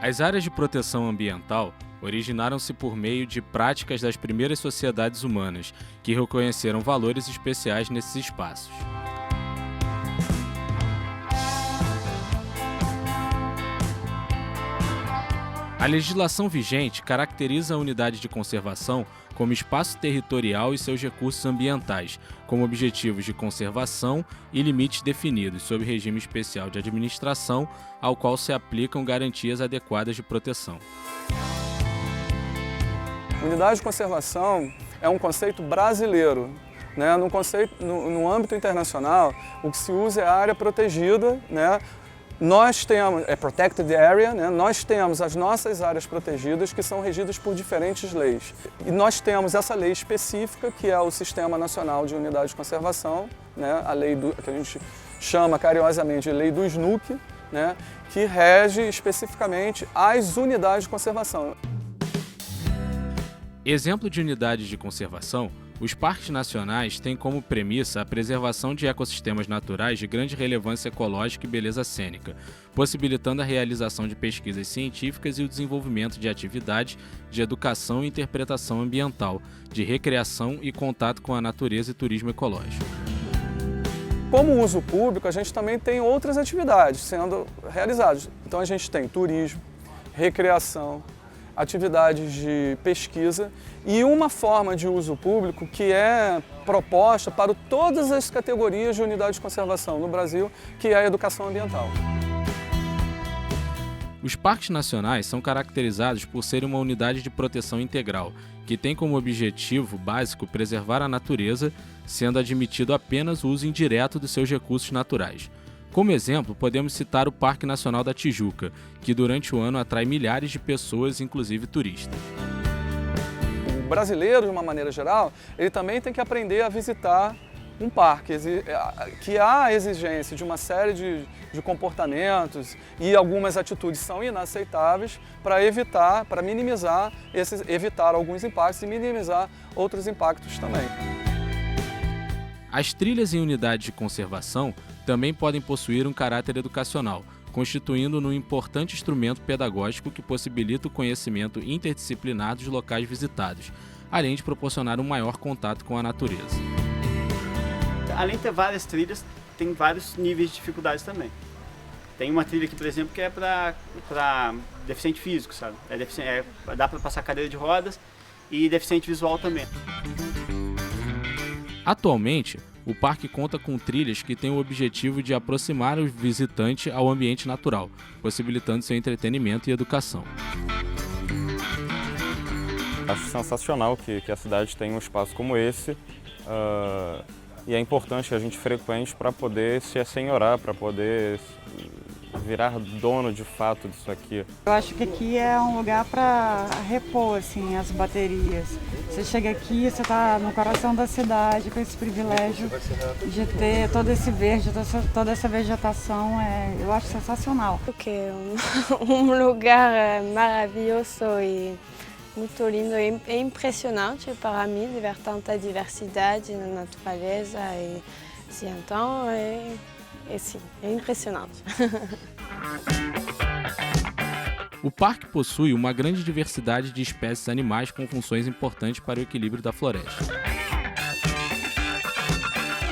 As áreas de proteção ambiental originaram-se por meio de práticas das primeiras sociedades humanas, que reconheceram valores especiais nesses espaços. A legislação vigente caracteriza a unidade de conservação como espaço territorial e seus recursos ambientais, como objetivos de conservação e limites definidos, sob regime especial de administração, ao qual se aplicam garantias adequadas de proteção. Unidade de conservação é um conceito brasileiro. No âmbito internacional, o que se usa é a área protegida. Nós temos, Protected Area, nós temos as nossas áreas protegidas que são regidas por diferentes leis. E nós temos essa lei específica, que é o Sistema Nacional de Unidade de Conservação, a lei que a gente chama carinhosamente de Lei do SNUC, que rege especificamente as unidades de conservação. Exemplo de unidades de conservação, os parques nacionais têm como premissa a preservação de ecossistemas naturais de grande relevância ecológica e beleza cênica, possibilitando a realização de pesquisas científicas e o desenvolvimento de atividades de educação e interpretação ambiental, de recreação e contato com a natureza e turismo ecológico. Como uso público, a gente também tem outras atividades sendo realizadas. Então a gente tem turismo, recreação, atividades de pesquisa e uma forma de uso público que é proposta para todas as categorias de unidade de conservação no Brasil, que é a educação ambiental. Os parques nacionais são caracterizados por serem uma unidade de proteção integral, que tem como objetivo básico preservar a natureza, sendo admitido apenas o uso indireto dos seus recursos naturais. Como exemplo, podemos citar o Parque Nacional da Tijuca, que durante o ano atrai milhares de pessoas, inclusive turistas. O brasileiro, de uma maneira geral, ele também tem que aprender a visitar um parque, que há a exigência de uma série de comportamentos e algumas atitudes são inaceitáveis para evitar alguns impactos e minimizar outros impactos também. As trilhas em unidades de conservação também podem possuir um caráter educacional, constituindo-no um importante instrumento pedagógico que possibilita o conhecimento interdisciplinar dos locais visitados, além de proporcionar um maior contato com a natureza. Além de ter várias trilhas, tem vários níveis de dificuldades também. Tem uma trilha aqui, por exemplo, que é para deficiente físico, sabe? Dá para passar cadeira de rodas e deficiente visual também. Atualmente, o parque conta com trilhas que têm o objetivo de aproximar o visitante ao ambiente natural, possibilitando seu entretenimento e educação. Acho sensacional que a cidade tenha um espaço como esse e é importante que a gente frequente para poder se assenhorar, para poder virar dono de fato disso aqui. Eu acho que aqui é um lugar para repor assim, as baterias. Você chega aqui, você está no coração da cidade com esse privilégio de ter todo esse verde, toda essa vegetação, eu acho sensacional. Porque é um lugar maravilhoso e muito lindo, é impressionante para mim de ver tanta diversidade na natureza e então é impressionante. O parque possui uma grande diversidade de espécies animais com funções importantes para o equilíbrio da floresta.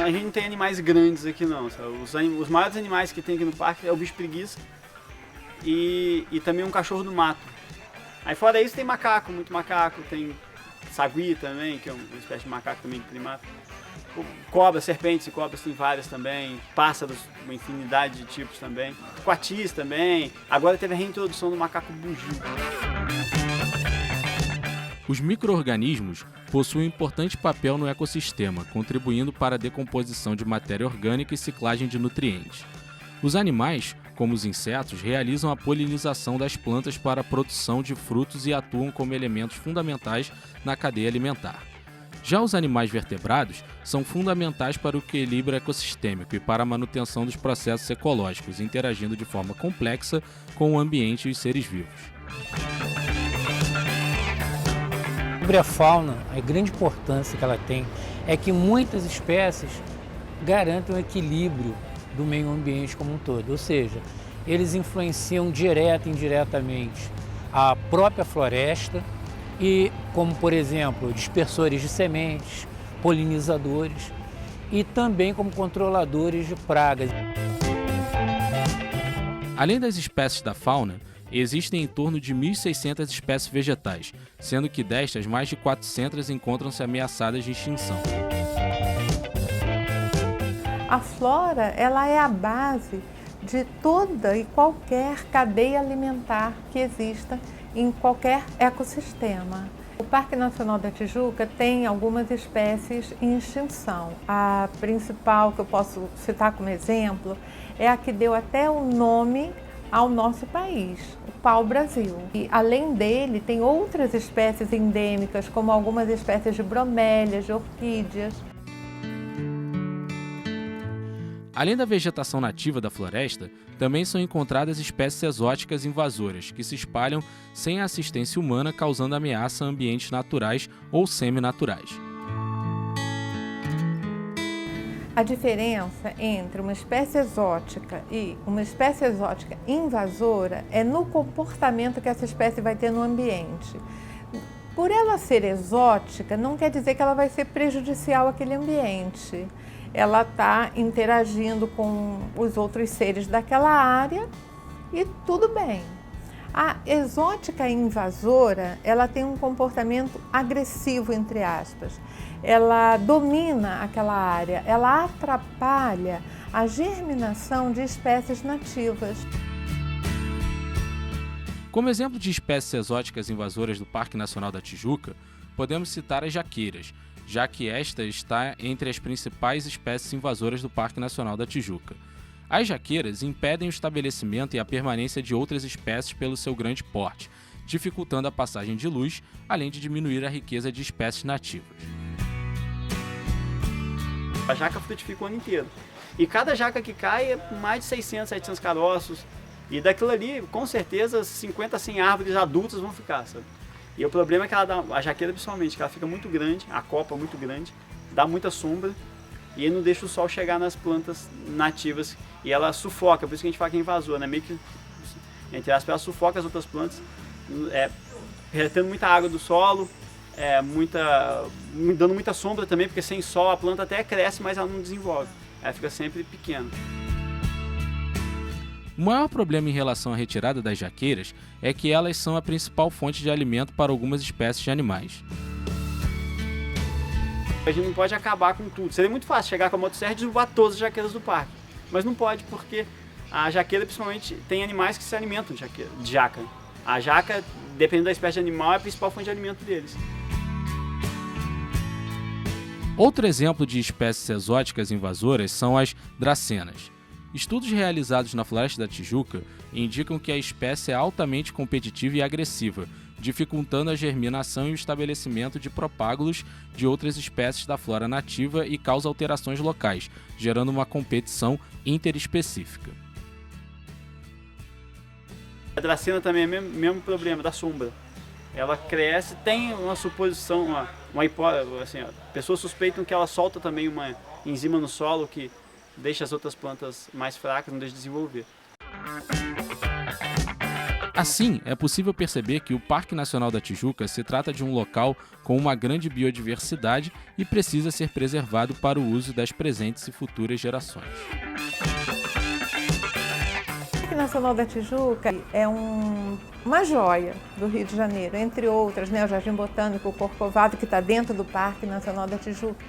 A gente não tem animais grandes aqui não, sabe? Os maiores animais que tem aqui no parque é o bicho preguiça e também um cachorro do mato. Aí fora isso tem macaco, muito macaco, tem sagui também, que é uma espécie de macaco também de primata. Cobras, serpentes e cobras tem várias também, pássaros, uma infinidade de tipos também, coatis também, agora teve a reintrodução do macaco bugio. Os micro-organismos possuem um importante papel no ecossistema, contribuindo para a decomposição de matéria orgânica e ciclagem de nutrientes. Os animais, como os insetos, realizam a polinização das plantas para a produção de frutos e atuam como elementos fundamentais na cadeia alimentar. Já os animais vertebrados são fundamentais para o equilíbrio ecossistêmico e para a manutenção dos processos ecológicos, interagindo de forma complexa com o ambiente e os seres vivos. Sobre a fauna, a grande importância que ela tem é que muitas espécies garantem o equilíbrio do meio ambiente como um todo, ou seja, eles influenciam direta e indiretamente a própria floresta, e como, por exemplo, dispersores de sementes, polinizadores e também como controladores de pragas. Além das espécies da fauna, existem em torno de 1.600 espécies vegetais, sendo que destas, mais de 400 encontram-se ameaçadas de extinção. A flora, ela é a base de toda e qualquer cadeia alimentar que exista em qualquer ecossistema. O Parque Nacional da Tijuca tem algumas espécies em extinção. A principal que eu posso citar como exemplo é a que deu até o nome ao nosso país, o pau-brasil. E além dele, tem outras espécies endêmicas, como algumas espécies de bromélias, de orquídeas. Além da vegetação nativa da floresta, também são encontradas espécies exóticas invasoras, que se espalham sem assistência humana, causando ameaça a ambientes naturais ou semi-naturais. A diferença entre uma espécie exótica e uma espécie exótica invasora é no comportamento que essa espécie vai ter no ambiente. Por ela ser exótica, não quer dizer que ela vai ser prejudicial àquele ambiente. Ela está interagindo com os outros seres daquela área e tudo bem. A exótica invasora, ela tem um comportamento agressivo, entre aspas. Ela domina aquela área, ela atrapalha a germinação de espécies nativas. Como exemplo de espécies exóticas invasoras do Parque Nacional da Tijuca, podemos citar as jaqueiras, já que esta está entre as principais espécies invasoras do Parque Nacional da Tijuca. As jaqueiras impedem o estabelecimento e a permanência de outras espécies pelo seu grande porte, dificultando a passagem de luz, além de diminuir a riqueza de espécies nativas. A jaca frutifica o ano inteiro. E cada jaca que cai é mais de 600, 700 caroços. E daquilo ali, com certeza, 50 a 100 árvores adultas vão ficar, sabe? E o problema é que ela dá, a jaqueira principalmente, que ela fica muito grande, a copa muito grande, dá muita sombra e aí não deixa o sol chegar nas plantas nativas e ela sufoca, por isso que a gente fala que é invasora, né? Meio que, entre aspas, ela sufoca as outras plantas, retendo muita água do solo, dando muita sombra também, porque sem sol a planta até cresce, mas ela não desenvolve, ela fica sempre pequena. O maior problema em relação à retirada das jaqueiras é que elas são a principal fonte de alimento para algumas espécies de animais. A gente não pode acabar com tudo. Seria muito fácil chegar com a motosserra e derrubar todas as jaqueiras do parque. Mas não pode, porque a jaqueira, principalmente, tem animais que se alimentam de jaca. A jaca, dependendo da espécie de animal, é a principal fonte de alimento deles. Outro exemplo de espécies exóticas invasoras são as dracenas. Estudos realizados na Floresta da Tijuca indicam que a espécie é altamente competitiva e agressiva, dificultando a germinação e o estabelecimento de propágulos de outras espécies da flora nativa e causa alterações locais, gerando uma competição interespecífica. A dracena também é o mesmo problema da sombra. Ela cresce, tem uma suposição, uma hipótese, assim, pessoas suspeitam que ela solta também uma enzima no solo que deixa as outras plantas mais fracas, não deixa de desenvolver. Assim, é possível perceber que o Parque Nacional da Tijuca se trata de um local com uma grande biodiversidade e precisa ser preservado para o uso das presentes e futuras gerações. O Parque Nacional da Tijuca é uma joia do Rio de Janeiro, entre outras, né? O Jardim Botânico, o Corcovado, que está dentro do Parque Nacional da Tijuca.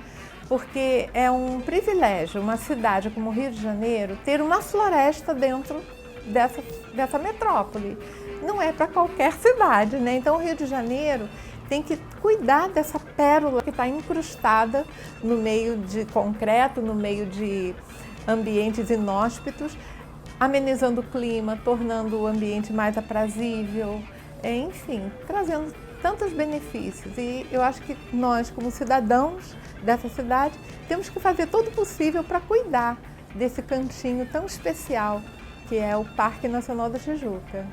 Porque é um privilégio, uma cidade como o Rio de Janeiro, ter uma floresta dentro dessa metrópole. Não é para qualquer cidade, né? Então o Rio de Janeiro tem que cuidar dessa pérola que está incrustada no meio de concreto, no meio de ambientes inóspitos, amenizando o clima, tornando o ambiente mais aprazível, enfim, trazendo tantos benefícios. E eu acho que nós, como cidadãos dessa cidade, temos que fazer todo o possível para cuidar desse cantinho tão especial que é o Parque Nacional da Tijuca.